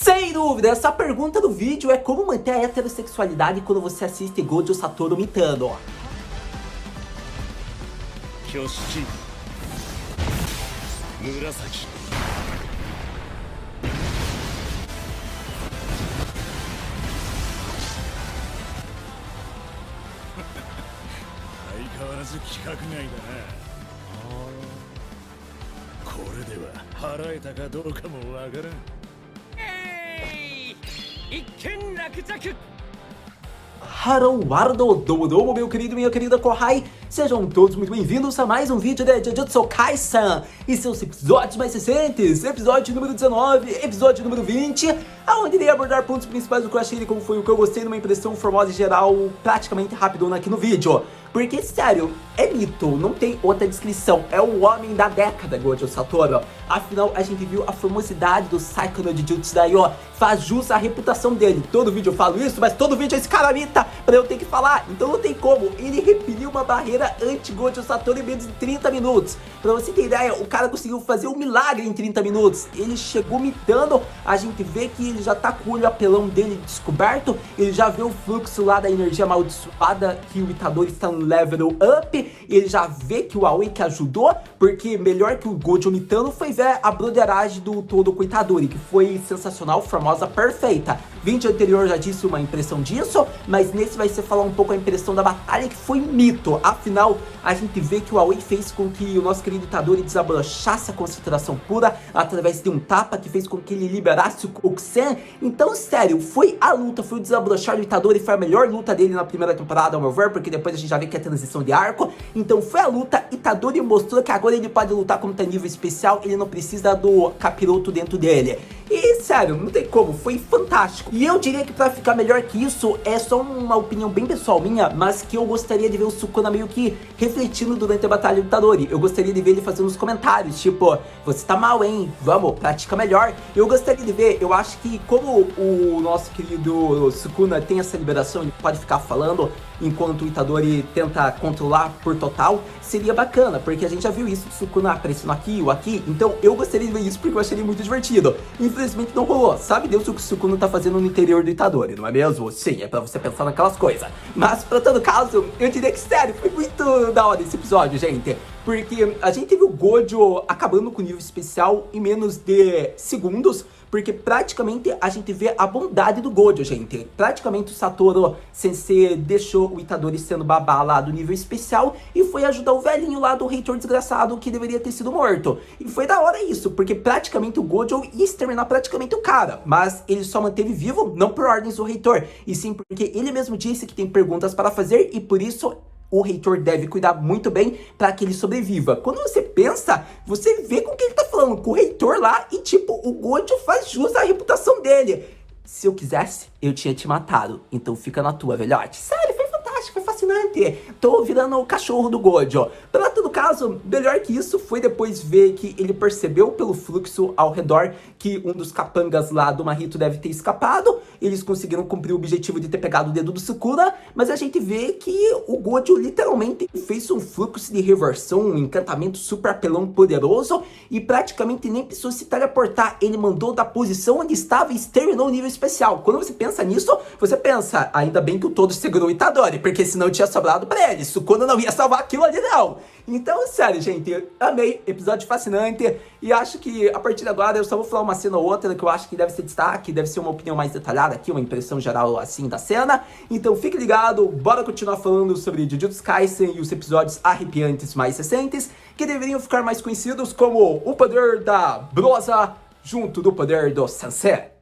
Sem dúvida, essa pergunta do vídeo é como manter a heterossexualidade quando você assiste Gojo Satoru Mitano. 挙式紫 相変わらず規格外だな。これでは払えたかどうかもわからん。一件落着。 Haruwardo, domo, meu querido e minha querida Kohai, sejam todos muito bem-vindos a mais um vídeo de Jujutsu Kaisen e seus episódios mais recentes, episódio número 19, episódio número 20, aonde irei abordar pontos principais do que eu achei e como foi o que eu gostei numa impressão formosa e geral praticamente rapidona aqui no vídeo. Porque, sério, é mito, não tem outra descrição, é o homem da década, Gojo Satoru. Afinal, a gente viu a formosidade do Saiken no Jujutsu Daioh, faz jus à reputação dele. Todo vídeo eu falo isso, mas todo vídeo esse cara mita pra eu ter que falar, então não tem como. Ele repeliu uma barreira anti-Gojo Satoru em menos de 30 minutos. Pra você ter ideia, o cara conseguiu fazer um milagre em 30 minutos. Ele chegou mitando, a gente vê que ele já tá com o olho apelão dele descoberto, ele já vê o fluxo lá da energia amaldiçoada, que o Itadori está no level up, ele já vê que o Aoi que ajudou, porque melhor que o Gojo mitando foi ver a broderagem do todo com o Itadori, que foi sensacional, formosa, perfeita. Vídeo anterior já disse uma impressão disso, mas nesse vai ser falar um pouco a impressão da batalha, que foi mito. Afinal, a gente vê que o Aoi fez com que o nosso querido Itadori desabrochasse a concentração pura através de um tapa que fez com que ele liberasse o Kokusen. Então, sério, foi a luta, foi o desabrochar do Itadori, foi a melhor luta dele na primeira temporada, ao meu ver, porque depois a gente já vê que é transição de arco. Então foi a luta, Itadori mostrou que agora ele pode lutar como tá nível especial, ele não precisa do capiroto dentro dele. E sério, não tem como, foi fantástico. E eu diria que pra ficar melhor que isso, é só uma opinião bem pessoal minha, mas que eu gostaria de ver o Sukuna meio que refletindo durante a batalha do Itadori. Eu gostaria de ver ele fazendo uns comentários, tipo, você tá mal, hein? Vamos, pratica melhor. Eu gostaria de ver, eu acho que como o nosso querido Sukuna tem essa liberação, ele pode ficar falando enquanto o Itadori tenta controlar por total, seria bacana, porque a gente já viu isso, o Sukuna aparecendo aqui ou aqui, então eu gostaria de ver isso porque eu acharia muito divertido. Infelizmente não rolou, sabe Deus o que o Sukuna tá fazendo no interior do Itadori, não é mesmo? Sim, é pra você pensar naquelas coisas. Mas pra todo caso, eu diria que sério, foi muito da hora esse episódio, gente. Porque a gente viu o Gojo acabando com o nível especial em menos de segundos, porque praticamente a gente vê a bondade do Gojo, gente. Praticamente o Satoru Sensei deixou o Itadori sendo babá lá do nível especial e foi ajudar o velhinho lá do reitor desgraçado que deveria ter sido morto. E foi da hora isso, porque praticamente o Gojo ia exterminar praticamente o cara, mas ele só manteve vivo, não por ordens do reitor, e sim porque ele mesmo disse que tem perguntas para fazer e por isso o reitor deve cuidar muito bem para que ele sobreviva. Quando você pensa, você vê com quem ele tá falando, com o reitor lá, e tipo, o Gojo faz jus à reputação dele. Se eu quisesse, eu tinha te matado, então fica na tua, velhote. Sério, foi fantástico, foi fascinante. Tô virando o cachorro do Gojo. Pra todo caso, melhor que isso foi depois ver que ele percebeu pelo fluxo ao redor que um dos capangas lá do Mahito deve ter escapado. Eles conseguiram cumprir o objetivo de ter pegado o dedo do Sukuna, mas a gente vê que o Gojo literalmente fez um fluxo de reversão, um encantamento super apelão poderoso e praticamente nem precisou se teleportar. Ele mandou da posição onde estava e exterminou o nível especial. Quando você pensa nisso, você pensa, ainda bem que o todo segurou o Itadori, porque senão tinha sobrado pra ele. Sukuna não ia salvar aquilo ali não. Então, sério, gente, amei, episódio fascinante, e acho que a partir de agora eu só vou falar uma cena ou outra que eu acho que deve ser destaque, deve ser uma opinião mais detalhada aqui, uma impressão geral assim da cena. Então fique ligado, bora continuar falando sobre Jujutsu Kaisen e os episódios arrepiantes mais recentes, que deveriam ficar mais conhecidos como o poder da Brosa junto do poder do Sensei.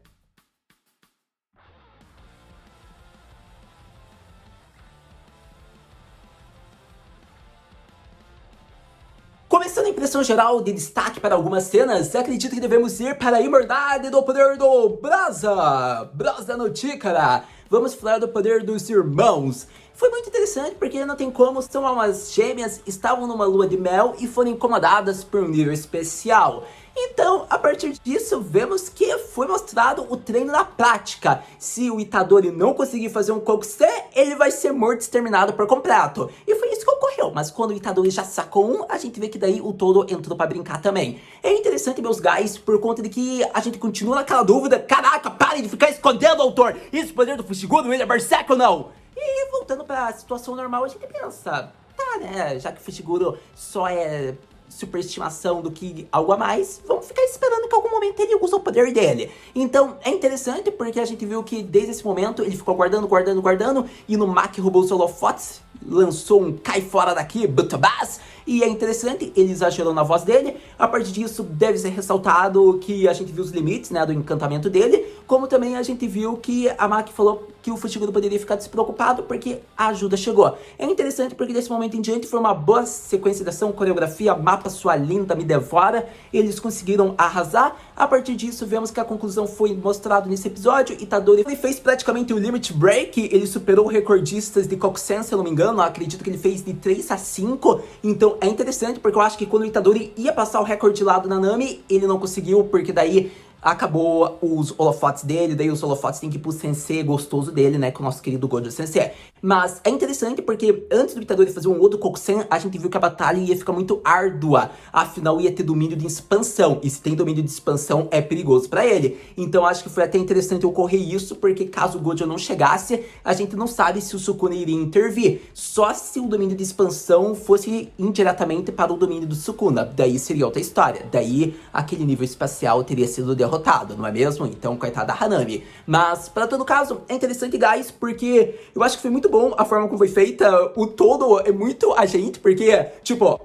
Começando a impressão geral de destaque para algumas cenas, acredito que devemos ir para a imortalidade do poder do Brasa! Brasa no Chikara! Vamos falar do poder dos irmãos. Foi muito interessante porque não tem como, são almas gêmeas, estavam numa lua de mel e foram incomodadas por um nível especial. Então, a partir disso, vemos que foi mostrado o treino na prática. Se o Itadori não conseguir fazer um Kokusei, ele vai ser morto e exterminado por completo. E foi isso isso que ocorreu. Mas quando o Itadori já sacou um, a gente vê que daí o Todo entrou pra brincar também. É interessante, meus guys, por conta de que a gente continua naquela dúvida. Caraca, pare de ficar escondendo, autor! Esse poder do Fushiguro, ele é berserk ou não? E voltando pra situação normal, a gente pensa, tá, né, já que o Fushiguro só é superestimação do que algo a mais, vamos ficar esperando que em algum momento ele use o poder dele. Então, é interessante porque a gente viu que desde esse momento ele ficou guardando, e no Maki roubou os holofotes, lançou um cai fora daqui, Butabas, e é interessante, ele exagerou na voz dele. A partir disso, deve ser ressaltado que a gente viu os limites, né, do encantamento dele, como também a gente viu que a Maki falou que o Fushiguro poderia ficar despreocupado porque a ajuda chegou. É interessante porque desse momento em diante foi uma boa sequência de ação, coreografia, mapa sua linda me devora, eles conseguiram arrasar. A partir disso, vemos que a conclusão foi mostrado nesse episódio. Itadori ele fez praticamente o Limit Break, ele superou recordistas de Kokusen, se eu não me engano, eu acredito que ele fez de 3 a 5, então é interessante porque eu acho que quando o Itadori ia passar o recorde lá do Nanami, ele não conseguiu, porque daí acabou os holofotes dele, daí os holofotes tem que ir pro sensei gostoso dele, né, com o nosso querido Gojo Sensei. Mas é interessante porque antes do Itadori fazer um outro Kokusen, a gente viu que a batalha ia ficar muito árdua, afinal ia ter domínio de expansão, e se tem domínio de expansão é perigoso pra ele. Então acho que foi até interessante ocorrer isso, porque caso o Gojo não chegasse, a gente não sabe se o Sukuna iria intervir, só se o domínio de expansão fosse indiretamente para o domínio do Sukuna, daí seria outra história, daí aquele nível espacial teria sido derrotado, não é mesmo? Então, coitada da Hanami. Mas, para todo caso, é interessante, guys, porque eu acho que foi muito bom a forma como foi feita. O Todo é muito agente, porque, tipo,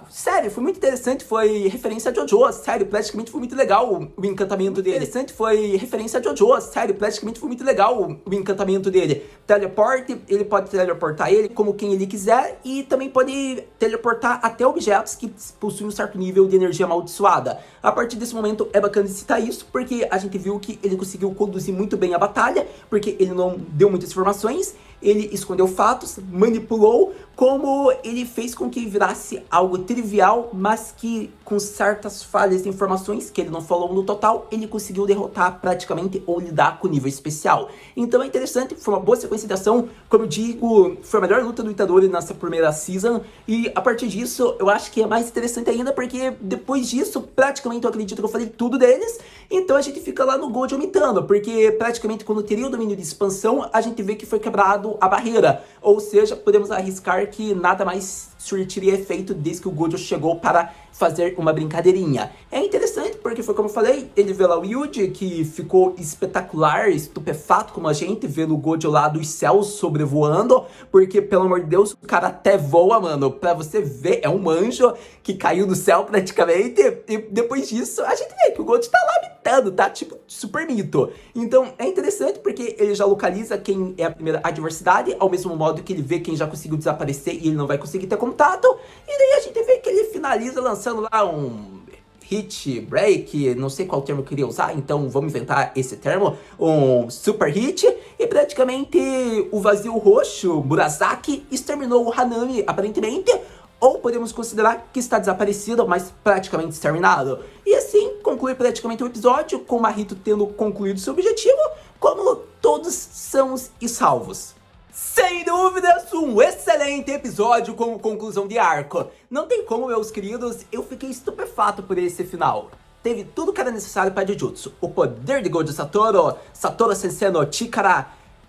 sério, foi muito interessante, foi referência a Jojo, sério, praticamente foi muito legal o encantamento dele. Interessante, foi referência a Jojo, sério, praticamente foi muito legal o encantamento dele. Teleporte, ele pode teleportar ele como quem ele quiser e também pode teleportar até objetos que possuem um certo nível de energia amaldiçoada. A partir desse momento é bacana de citar isso, porque a gente viu que ele conseguiu conduzir muito bem a batalha, porque ele não deu muitas informações, ele escondeu fatos, manipulou, como ele fez com que virasse algo trivial, mas que com certas falhas de informações que ele não falou no total, ele conseguiu derrotar praticamente ou lidar com o nível especial. Então é interessante, foi uma boa sequência de ação, como eu digo, foi a melhor luta do Itadori nessa primeira season, e a partir disso eu acho que é mais interessante ainda, porque depois disso, praticamente eu acredito que eu falei tudo deles, então a gente fica lá no Gojo imitando, porque praticamente quando teria o domínio de expansão, a gente vê que foi quebrado a barreira, ou seja, podemos arriscar que nada mais surtiria efeito desde que o Gojo chegou para fazer uma brincadeirinha. É interessante porque foi como eu falei, ele vê lá o Yuji, que ficou espetacular, estupefato como a gente, vendo o Gojo lá dos céus sobrevoando, porque pelo amor de Deus, o cara até voa, mano, pra você ver, é um anjo que caiu do céu praticamente, e depois disso a gente vê que o Gojo tá lá habitando, tá tipo super mito. Então é interessante porque ele já localiza quem é a primeira adversidade, ao mesmo modo que ele vê quem já conseguiu desaparecer e ele não vai conseguir ter contato, e daí a gente vê que ele finaliza lançando lá um hit break, não sei qual termo eu queria usar, então vamos inventar esse termo, um super hit, e praticamente o vazio roxo, Murasaki, exterminou o Hanami, aparentemente, ou podemos considerar que está desaparecido, mas praticamente exterminado. E assim conclui praticamente o episódio, com o Mahito tendo concluído seu objetivo, como todos sãos e salvos. Sem dúvidas, um excelente episódio como conclusão de arco. Não tem como, meus queridos, eu fiquei estupefato por esse final. Teve tudo que era necessário para Jujutsu. O poder de Gojo Satoru, Satoru Sensei no Chikara.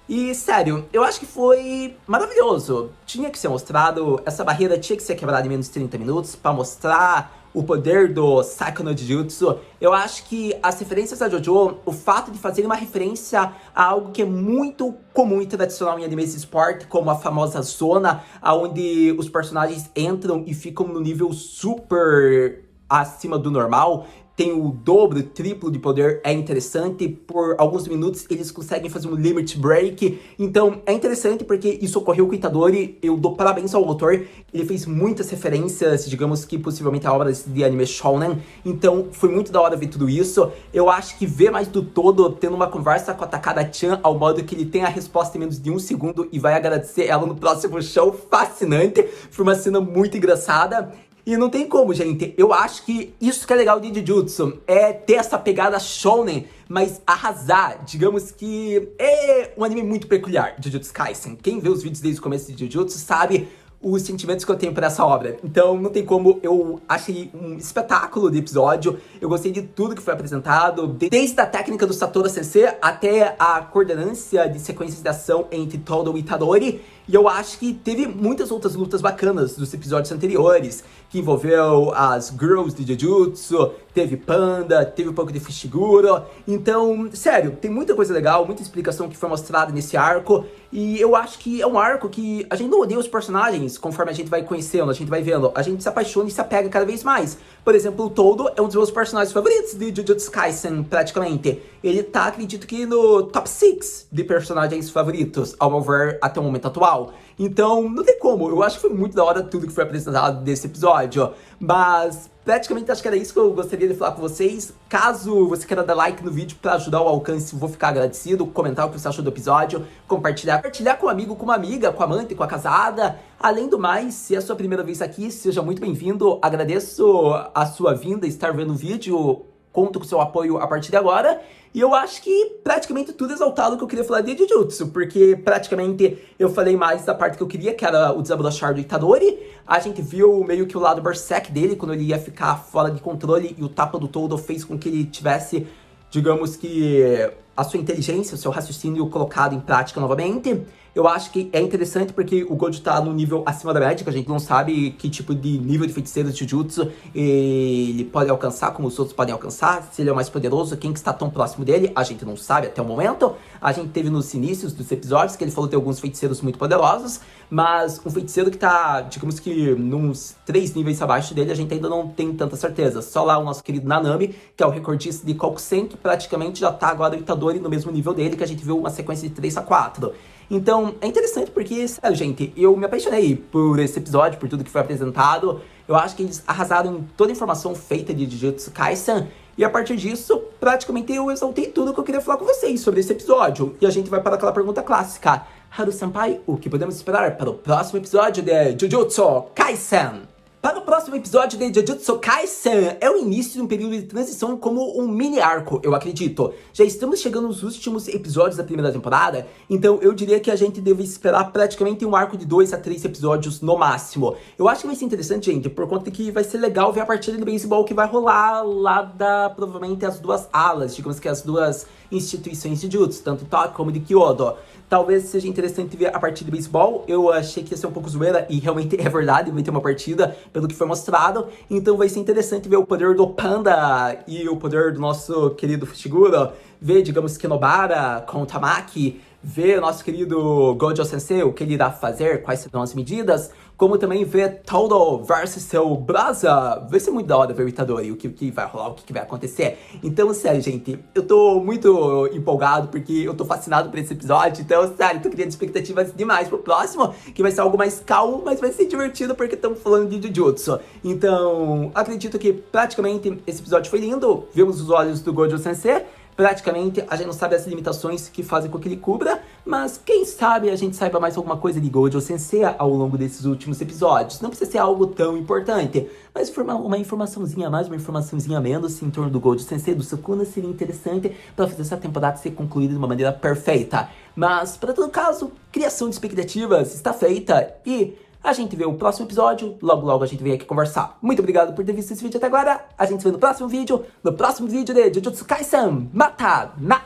E sério, eu acho que foi maravilhoso. Tinha que ser mostrado, essa barreira tinha que ser quebrada em menos de 30 minutos para mostrar o poder do Saiko no Jujutsu. Eu acho que as referências a Jojo, o fato de fazer uma referência a algo que é muito comum e tradicional em animes de esporte, como a famosa zona, onde os personagens entram e ficam no nível super acima do normal, tem o dobro, o triplo de poder, é interessante. Por alguns minutos eles conseguem fazer um limit break, então é interessante porque isso ocorreu com o Itadori. Eu dou parabéns ao autor, ele fez muitas referências, digamos que possivelmente a obras de anime shonen, então foi muito da hora ver tudo isso. Eu acho que ver mais do Todo tendo uma conversa com a Takada-chan, ao modo que ele tem a resposta em menos de 1 segundo e vai agradecer ela no próximo show, fascinante, foi uma cena muito engraçada. E não tem como, gente. Eu acho que isso que é legal de Jujutsu é ter essa pegada shonen, mas arrasar. Digamos que é um anime muito peculiar, Jujutsu Kaisen. Quem vê os vídeos desde o começo de Jujutsu sabe os sentimentos que eu tenho por essa obra. Então não tem como, eu achei um espetáculo de episódio, eu gostei de tudo que foi apresentado, desde a técnica do Satoru Sensei até a coordenância de sequências de ação entre Todo e Itadori, e eu acho que teve muitas outras lutas bacanas dos episódios anteriores, que envolveu as girls de Jujutsu, teve Panda, teve um pouco de Fushiguro, então, sério, tem muita coisa legal, muita explicação que foi mostrada nesse arco, e eu acho que é um arco que a gente não odeia os personagens conforme a gente vai conhecendo, a gente vai vendo, a gente se apaixona e se apega cada vez mais. Por exemplo, o Todo é um dos meus personagens favoritos de Jujutsu Kaisen, praticamente. Ele tá, acredito que, no top 6 de personagens favoritos, ao meu ver, até o momento atual. Então, não tem como, eu acho que foi muito da hora tudo que foi apresentado desse episódio. Mas, praticamente, acho que era isso que eu gostaria de falar com vocês. Caso você queira dar like no vídeo pra ajudar o alcance, vou ficar agradecido. Comentar o que você achou do episódio, compartilhar com um amigo, com uma amiga, com a amante, com a casada. Além do mais, se é a sua primeira vez aqui, seja muito bem-vindo. Agradeço a sua vinda, estar vendo o vídeo. Conto com o seu apoio a partir de agora. E eu acho que praticamente tudo exaltado que eu queria falar de Jujutsu, porque praticamente eu falei mais da parte que eu queria, que era o desabrochar do Itadori. A gente viu meio que o lado berserk dele, quando ele ia ficar fora de controle, e o tapa do Todo fez com que ele tivesse, digamos que, a sua inteligência, o seu raciocínio colocado em prática novamente. Eu acho que é interessante porque o Gojo tá no nível acima da média, que a gente não sabe que tipo de nível de feiticeiro de Jujutsu ele pode alcançar, como os outros podem alcançar, se ele é o mais poderoso, quem que está tão próximo dele, a gente não sabe até o momento. A gente teve nos inícios dos episódios que ele falou ter alguns feiticeiros muito poderosos, mas um feiticeiro que tá, digamos que, nos 3 níveis abaixo dele, a gente ainda não tem tanta certeza. Só lá o nosso querido Nanami, que é o recordista de Kokusen, que praticamente já tá agora o Itadori no mesmo nível dele, que a gente viu uma sequência de 3 a 4. Então, é interessante porque, sério, gente, eu me apaixonei por esse episódio, por tudo que foi apresentado. Eu acho que eles arrasaram em toda a informação feita de Jujutsu Kaisen. E a partir disso, praticamente eu exaltei tudo que eu queria falar com vocês sobre esse episódio. E a gente vai para aquela pergunta clássica. Haru-senpai, o que podemos esperar para o próximo episódio de Jujutsu Kaisen? Para o próximo episódio de Jujutsu Kaisen, é o início de um período de transição como um mini arco, eu acredito. Já estamos chegando nos últimos episódios da primeira temporada, então eu diria que a gente deve esperar praticamente um arco de 2 a 3 episódios no máximo. Eu acho que vai ser interessante, gente, por conta de que vai ser legal ver a partida de beisebol que vai rolar lá da, provavelmente, as duas alas, digamos que as duas instituições de Jujutsu, tanto Tóquio como de Kyoto. Talvez seja interessante ver a partida de beisebol. Eu achei que ia ser um pouco zoeira, e realmente é verdade, vai ter uma partida, pelo que foi mostrado. Então vai ser interessante ver o poder do Panda e o poder do nosso querido Fushiguro. Ver, digamos, Kenobara com o Tamaki. Ver o nosso querido Gojo Sensei, o que ele irá fazer, quais serão as medidas. Como também ver Todo versus seu brasa. Vai ser muito da hora ver o Itadori, o que vai rolar, o que vai acontecer. Então, sério, gente, eu tô muito empolgado porque eu tô fascinado por esse episódio. Então, sério, tô criando expectativas demais pro próximo, que vai ser algo mais calmo, mas vai ser divertido porque estamos falando de Jujutsu. Então, acredito que praticamente esse episódio foi lindo. Vimos os olhos do Gojo Sensei. Praticamente, a gente não sabe as limitações que fazem com que ele cubra, mas quem sabe a gente saiba mais alguma coisa de Gojo Sensei ao longo desses últimos episódios. Não precisa ser algo tão importante, mas uma informaçãozinha a mais, uma informaçãozinha a menos em torno do Gojo Sensei, do Sukuna, seria interessante para fazer essa temporada ser concluída de uma maneira perfeita. Mas, para todo caso, criação de expectativas está feita e a gente vê o próximo episódio, logo logo a gente vem aqui conversar. Muito obrigado por ter visto esse vídeo até agora. A gente se vê no próximo vídeo de Jujutsu Kaisen. Mata na